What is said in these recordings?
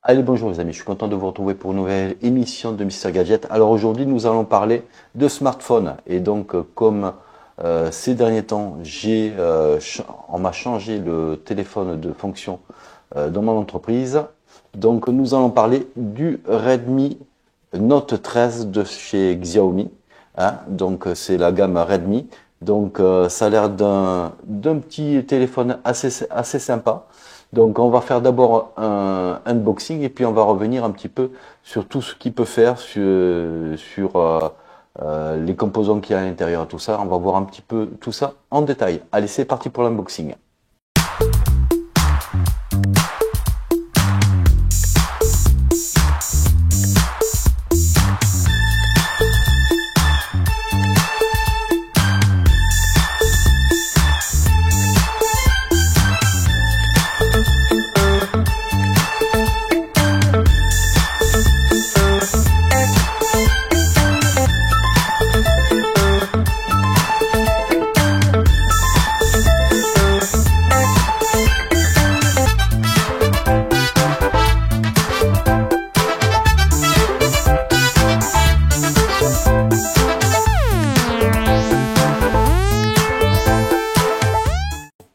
Allez, bonjour les amis, je suis content de vous retrouver pour une nouvelle émission de Mister Gadget. Alors aujourd'hui, nous allons parler de smartphone. Et donc, comme ces derniers temps, on m'a changé le téléphone de fonction dans mon entreprise. Donc, nous allons parler du Redmi Note 13 de chez Xiaomi. Donc, c'est la gamme Redmi. Donc, ça a l'air d'un petit téléphone assez sympa. Donc, on va faire d'abord un unboxing et puis on va revenir un petit peu sur tout ce qu'il peut faire, sur les composants qu'il y a à l'intérieur, tout ça. On va voir un petit peu tout ça en détail. Allez, c'est parti pour l'unboxing.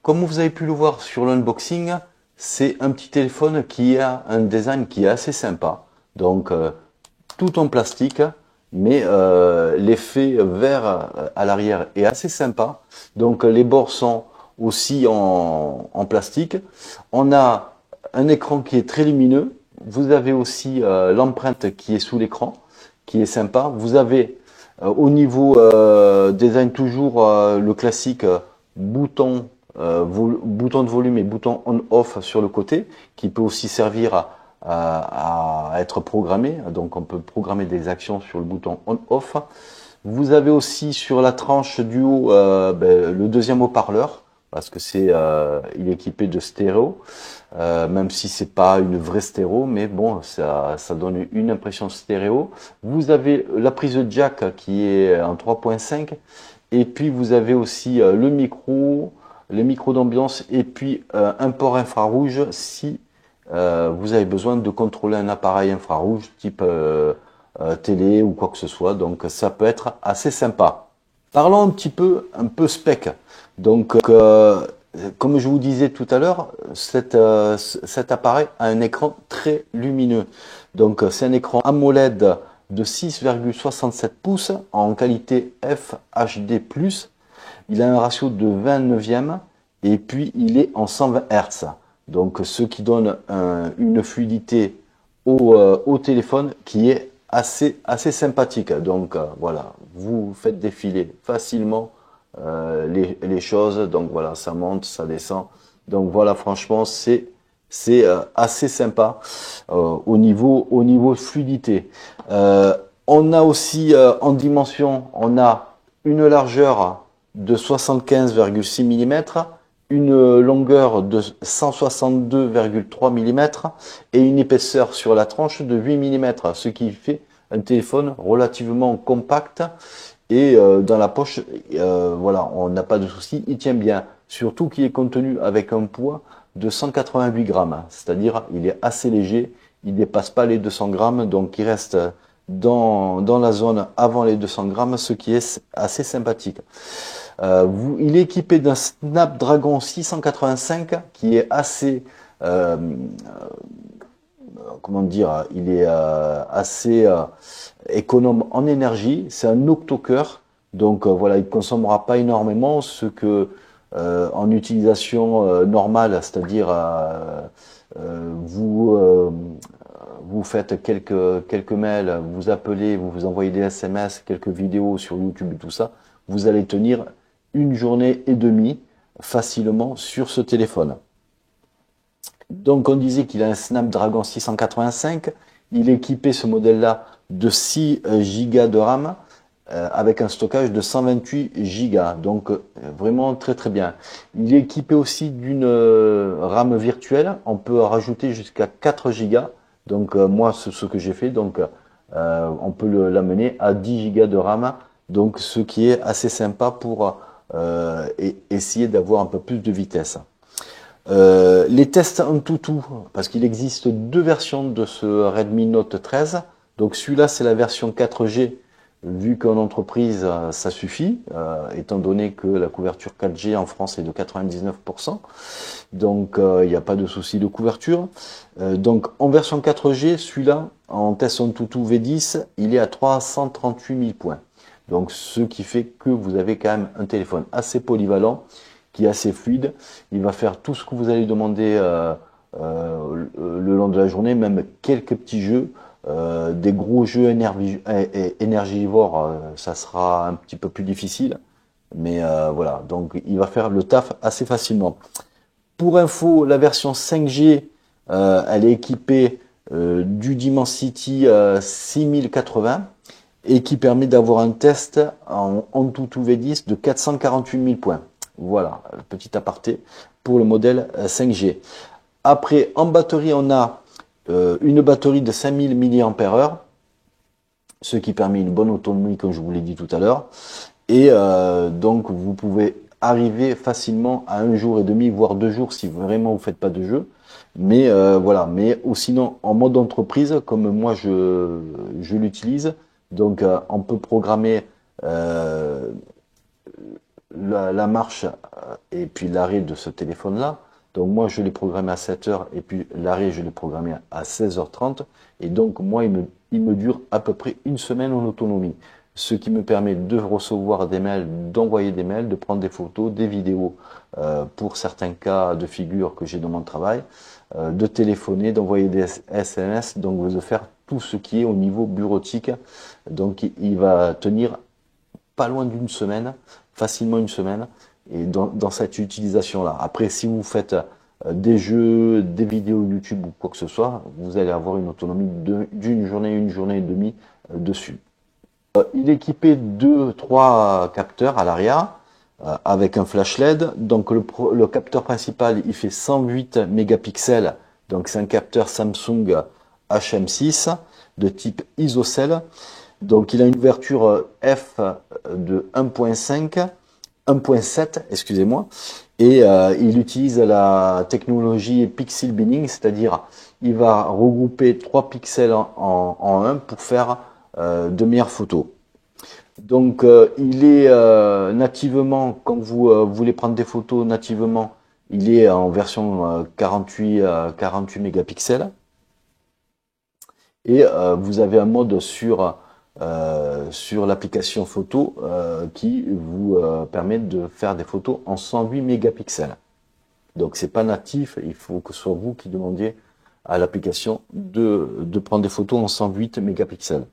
Comme vous avez pu le voir sur l'unboxing, c'est un petit téléphone qui a un design qui est assez sympa. Donc tout en plastique, mais l'effet vert à l'arrière est assez sympa. Donc les bords sont aussi en plastique. On a un écran qui est très lumineux. Vous avez aussi l'empreinte qui est sous l'écran, qui est sympa. Vous avez au niveau design toujours le classique bouton bouton de volume et bouton on-off sur le côté, qui peut aussi servir à être programmé. Donc on peut programmer des actions sur le bouton on-off. Vous avez aussi sur la tranche du haut le deuxième haut-parleur, parce que il est équipé de stéréo, même si c'est pas une vraie stéréo, mais bon, ça donne une impression stéréo. Vous avez la prise de jack qui est en 3.5, et puis vous avez aussi les micros d'ambiance et puis un port infrarouge si vous avez besoin de contrôler un appareil infrarouge type télé ou quoi que ce soit. Donc ça peut être assez sympa. Parlons un peu spec. Donc comme je vous disais tout à l'heure, cet appareil a un écran très lumineux. Donc c'est un écran AMOLED de 6,67 pouces en qualité FHD+. Il a un ratio de 20/9 et puis il est en 120 Hz. Donc ce qui donne une fluidité au téléphone qui est assez sympathique. Donc voilà, vous faites défiler facilement les choses. Donc voilà, ça monte, ça descend. Donc voilà, franchement, c'est assez sympa au niveau fluidité. On a aussi en dimension, on a une largeur de 75,6 mm, une longueur de 162,3 mm et une épaisseur sur la tranche de 8 mm, ce qui fait un téléphone relativement compact et dans la poche, voilà, on n'a pas de souci, il tient bien, surtout qu'il est contenu avec un poids de 188 grammes, c'est-à-dire il est assez léger, il dépasse pas les 200 grammes, donc il reste dans la zone avant les 200 grammes, ce qui est assez sympathique. Il est équipé d'un Snapdragon 685 qui est assez, comment dire, il est assez économe en énergie. C'est un octo-cœur, donc voilà, il ne consommera pas énormément, ce que en utilisation normale, c'est-à-dire vous faites quelques mails, vous appelez, vous envoyez des SMS, quelques vidéos sur YouTube et tout ça, vous allez tenir une journée et demie facilement sur ce téléphone. Donc on disait qu'il a un Snapdragon 685, il est équipé ce modèle-là de 6 Go de RAM avec un stockage de 128 Go, donc vraiment très bien. Il est équipé aussi d'une RAM virtuelle, on peut rajouter jusqu'à 4 Go, donc moi c'est ce que j'ai fait, donc on peut l'amener à 10 Go de RAM, donc ce qui est assez sympa pour et essayer d'avoir un peu plus de vitesse. Les tests AnTuTu, parce qu'il existe deux versions de ce Redmi Note 13. Donc celui-là, c'est la version 4G. Vu qu'en entreprise, ça suffit, étant donné que la couverture 4G en France est de 99%. Donc il n'y a pas de souci de couverture. Donc en version 4G, celui-là, en test AnTuTu V10, il est à 338 000 points. Donc ce qui fait que vous avez quand même un téléphone assez polyvalent, qui est assez fluide. Il va faire tout ce que vous allez demander le long de la journée, même quelques petits jeux. Des gros jeux énergivores, ça sera un petit peu plus difficile. Mais voilà, donc il va faire le taf assez facilement. Pour info, la version 5G, elle est équipée du Dimensity 6080 et qui permet d'avoir un test en AnTuTu V10 de 448 000 points. Voilà, petit aparté pour le modèle 5G. Après, en batterie, on a une batterie de 5000 mAh, ce qui permet une bonne autonomie, comme je vous l'ai dit tout à l'heure. Et donc, vous pouvez arriver facilement à 1 jour et demi, voire 2 jours, si vraiment vous faites pas de jeu. Mais voilà, mais ou sinon, en mode entreprise, comme moi je l'utilise, donc on peut programmer la marche et puis l'arrêt de ce téléphone-là. Donc moi, je l'ai programmé à 7 heures et puis l'arrêt, je l'ai programmé à 16h30. Et donc moi, il me dure à peu près une semaine en autonomie. Ce qui me permet de recevoir des mails, d'envoyer des mails, de prendre des photos, des vidéos pour certains cas de figure que j'ai dans mon travail, de téléphoner, d'envoyer des SMS, donc de faire tout ce qui est au niveau bureautique. Donc il va tenir pas loin d'une semaine, facilement une semaine, et dans cette utilisation-là. Après, si vous faites des jeux, des vidéos YouTube ou quoi que ce soit, vous allez avoir une autonomie d'une journée, une journée et demie dessus. Il est équipé de 3 capteurs à l'arrière, avec un flash LED. Donc le capteur principal, il fait 108 mégapixels, donc c'est un capteur Samsung HM6 de type ISOCELL. Donc il a une ouverture f de 1.7, excusez-moi, et il utilise la technologie pixel binning, c'est-à-dire il va regrouper 3 pixels en un pour faire de meilleures photos. Donc il est nativement, quand vous voulez prendre des photos nativement, il est en version 48 mégapixels. Et vous avez un mode sur l'application photo qui vous permet de faire des photos en 108 mégapixels. Donc c'est pas natif, il faut que ce soit vous qui demandiez à l'application de prendre des photos en 108 mégapixels.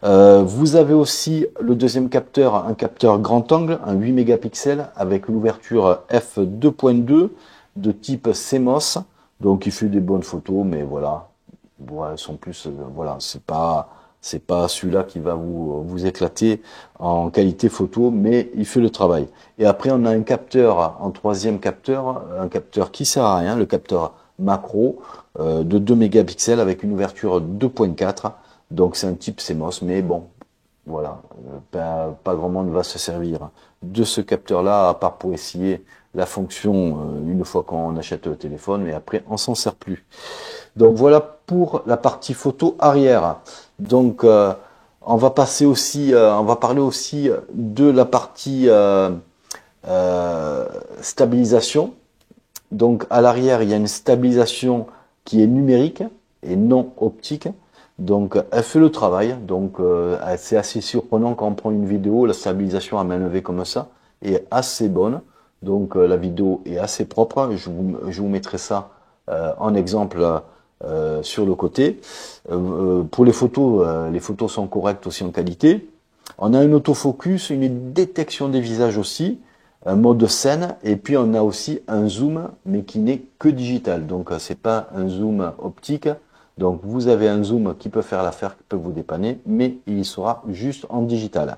Vous avez aussi le deuxième capteur, un capteur grand angle, un 8 mégapixels avec l'ouverture f2.2 de type CMOS. Donc il fait des bonnes photos, mais voilà, elles sont plus, voilà, c'est pas celui-là qui va vous éclater en qualité photo, mais il fait le travail. Et après, on a un capteur, en troisième capteur, un capteur qui sert à rien, le capteur macro de 2 mégapixels avec une ouverture 2.4. Donc c'est un type CMOS, mais bon, voilà, pas grand monde va se servir de ce capteur-là, à part pour essayer la fonction une fois qu'on achète le téléphone, mais après on s'en sert plus. Donc voilà pour la partie photo arrière. Donc on va passer aussi, on va parler aussi de la partie stabilisation. Donc à l'arrière, il y a une stabilisation qui est numérique et non optique. Donc elle fait le travail. Donc c'est assez surprenant quand on prend une vidéo, la stabilisation à main levée comme ça est assez bonne. Donc la vidéo est assez propre. Je vous mettrai ça en exemple sur le côté. Pour les photos sont correctes aussi en qualité. On a un autofocus, une détection des visages aussi, un mode scène, et puis on a aussi un zoom, mais qui n'est que digital. Donc c'est pas un zoom optique. Donc vous avez un zoom qui peut faire l'affaire, qui peut vous dépanner, mais il sera juste en digital.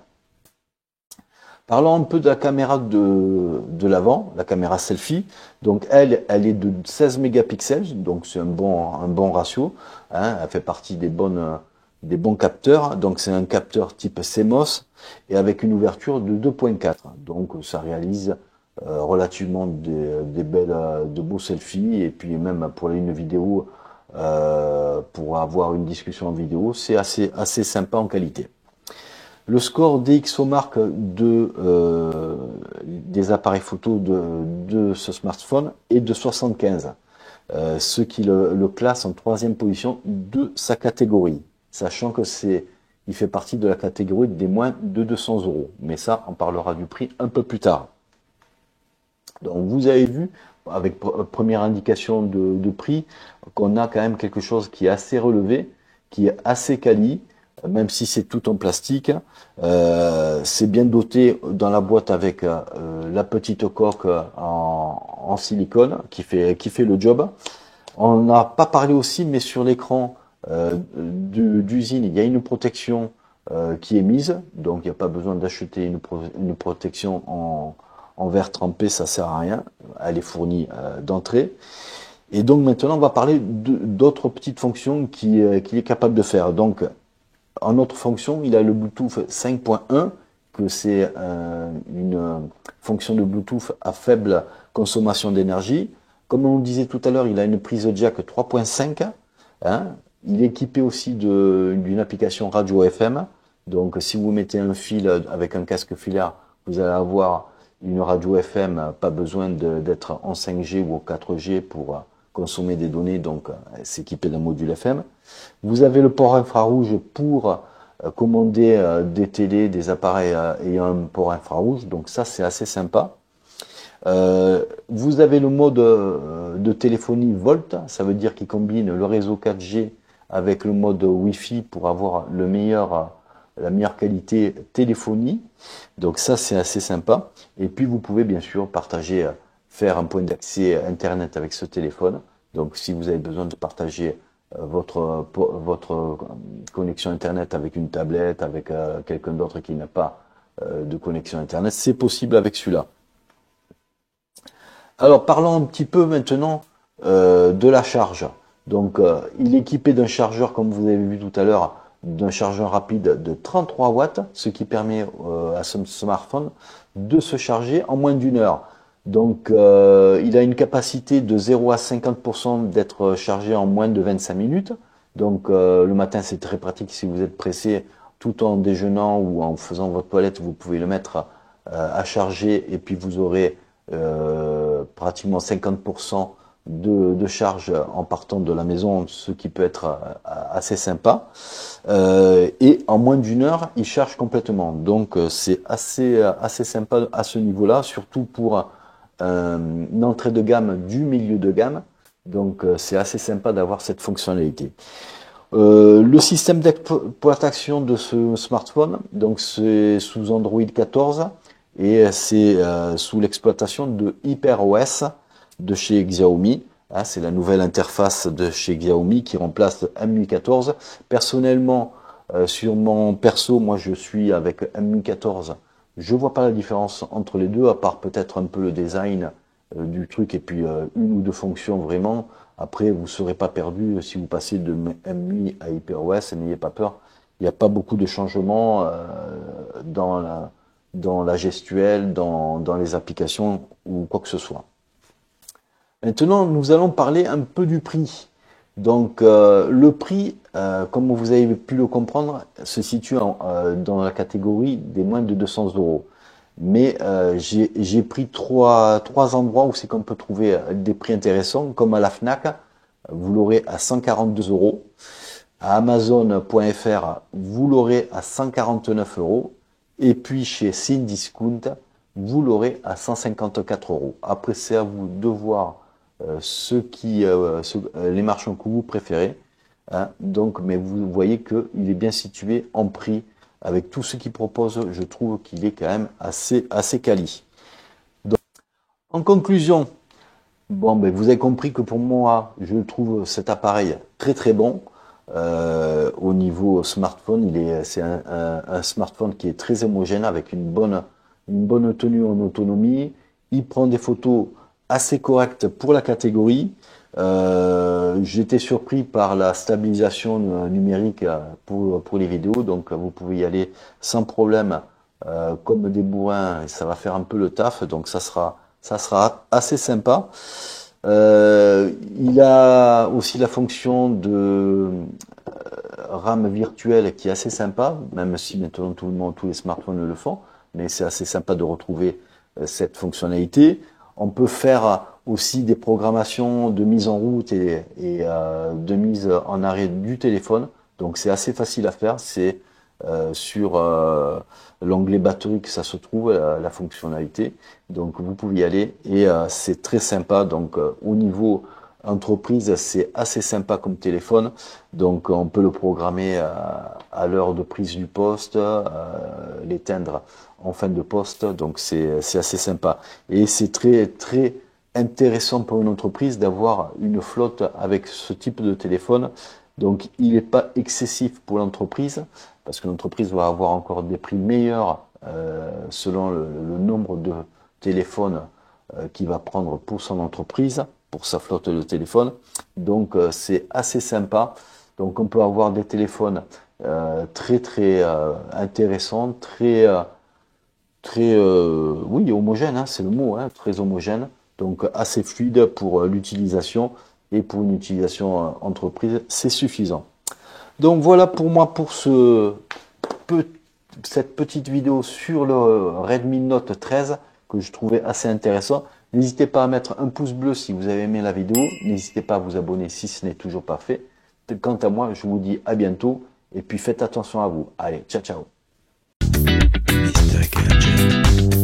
Parlons un peu de la caméra de l'avant, la caméra selfie. Donc elle est de 16 mégapixels, donc c'est un bon ratio. Hein, elle fait partie des bons capteurs. Donc c'est un capteur type CMOS et avec une ouverture de 2.4. Donc ça réalise relativement des belles, de beaux selfies, et puis même pour une vidéo, pour avoir une discussion en vidéo, c'est assez sympa en qualité. Le score DxOMark des appareils photo de ce smartphone est de 75, ce qui le classe en troisième position de sa catégorie, sachant que il fait partie de la catégorie des moins de 200 euros. Mais ça, on parlera du prix un peu plus tard. Donc vous avez vu, avec première indication de prix, qu'on a quand même quelque chose qui est assez relevé, qui est assez quali, même si c'est tout en plastique. C'est bien doté dans la boîte avec la petite coque en silicone qui fait le job. On n'a pas parlé aussi, mais sur l'écran d'usine, il y a une protection qui est mise, donc il n'y a pas besoin d'acheter une protection en verre trempé, ça sert à rien, elle est fournie d'entrée. Et donc maintenant, on va parler d'autres petites fonctions qu'il est capable de faire. Donc, en autre fonction, il a le Bluetooth 5.1, que c'est une fonction de Bluetooth à faible consommation d'énergie. Comme on le disait tout à l'heure, il a une prise jack 3.5. Hein. Il est équipé aussi d'une application radio FM. Donc, si vous mettez un fil avec un casque filaire, vous allez avoir une radio FM, pas besoin d'être en 5G ou en 4G pour consommer des données, donc s'équiper d'un module FM. Vous avez le port infrarouge pour commander des télés, des appareils ayant un port infrarouge, donc ça c'est assez sympa. Vous avez le mode de téléphonie Volt, ça veut dire qu'il combine le réseau 4G avec le mode Wi-Fi pour avoir la meilleure qualité téléphonie. Donc ça c'est assez sympa. Et puis vous pouvez bien sûr partager, faire un point d'accès Internet avec ce téléphone. Donc si vous avez besoin de partager votre connexion Internet avec une tablette, avec quelqu'un d'autre qui n'a pas de connexion Internet, c'est possible avec celui-là. Alors parlons un petit peu maintenant de la charge. Donc il est équipé d'un chargeur, comme vous avez vu tout à l'heure, d'un chargeur rapide de 33 watts, ce qui permet à ce smartphone de se charger en moins d'une heure. Donc il a une capacité de 0 à 50% d'être chargé en moins de 25 minutes. Donc le matin c'est très pratique si vous êtes pressé, tout en déjeunant ou en faisant votre toilette, vous pouvez le mettre à charger et puis vous aurez pratiquement 50% de charge en partant de la maison, ce qui peut être assez sympa. Et en moins d'une heure, il charge complètement. Donc c'est assez sympa à ce niveau-là, surtout pour une entrée de gamme du milieu de gamme. Donc c'est assez sympa d'avoir cette fonctionnalité. Le système d'exploitation de ce smartphone, donc c'est sous Android 14 et c'est sous l'exploitation de HyperOS de chez Xiaomi. Hein, c'est la nouvelle interface de chez Xiaomi qui remplace MMI 14. Personnellement, sur mon perso, moi je suis avec MMI 14. Je vois pas la différence entre les deux, à part peut-être un peu le design du truc et puis une ou deux fonctions vraiment. Après, vous ne serez pas perdu si vous passez de MMI à HyperOS, n'ayez pas peur. Il n'y a pas beaucoup de changements dans la gestuelle, dans les applications ou quoi que ce soit. Maintenant, nous allons parler un peu du prix. Donc, le prix, comme vous avez pu le comprendre, se situe dans la catégorie des moins de 200 euros. Mais j'ai pris trois endroits où c'est qu'on peut trouver des prix intéressants, comme à la Fnac, vous l'aurez à 142 euros. À Amazon.fr, vous l'aurez à 149 euros. Et puis chez Cdiscount, vous l'aurez à 154 euros. Après, c'est à vous de voir les marchands que vous préférez. Hein. Donc, mais vous voyez qu'il est bien situé en prix. Avec tout ce qu'il propose, je trouve qu'il est quand même assez quali. Donc, en conclusion, bon, ben, vous avez compris que pour moi, je trouve cet appareil très très bon. Au niveau smartphone, c'est un smartphone qui est très homogène avec une bonne tenue en autonomie. Il prend des photos assez correctes pour la catégorie. J'étais surpris par la stabilisation numérique pour les vidéos, donc vous pouvez y aller sans problème comme des bourrins, et ça va faire un peu le taf, donc ça sera ça sera assez sympa. Il a aussi la fonction de RAM virtuelle qui est assez sympa, même si maintenant tous les smartphones le font, mais c'est assez sympa de retrouver cette fonctionnalité. On peut faire aussi des programmations de mise en route et de mise en arrêt du téléphone. Donc c'est assez facile à faire. C'est sur l'onglet batterie que ça se trouve, la fonctionnalité. Donc vous pouvez y aller et c'est très sympa. Donc au niveau entreprise, c'est assez sympa comme téléphone. Donc on peut le programmer à l'heure de prise du poste, l'éteindre en fin de poste. Donc c'est assez sympa. Et c'est très intéressant pour une entreprise d'avoir une flotte avec ce type de téléphone. Donc il n'est pas excessif pour l'entreprise, parce que l'entreprise va avoir encore des prix meilleurs selon le nombre de téléphones qu'il va prendre pour son entreprise, pour sa flotte de téléphones. Donc c'est assez sympa. Donc on peut avoir des téléphones très intéressants, oui, homogène, hein, c'est le mot, hein, très homogène, donc assez fluide pour l'utilisation et pour une utilisation entreprise, c'est suffisant. Donc voilà pour moi pour cette petite vidéo sur le Redmi Note 13 que je trouvais assez intéressant. N'hésitez pas à mettre un pouce bleu si vous avez aimé la vidéo, n'hésitez pas à vous abonner si ce n'est toujours pas fait. Quant à moi, je vous dis à bientôt et puis faites attention à vous. Allez, ciao ciao. Mr. Gadget.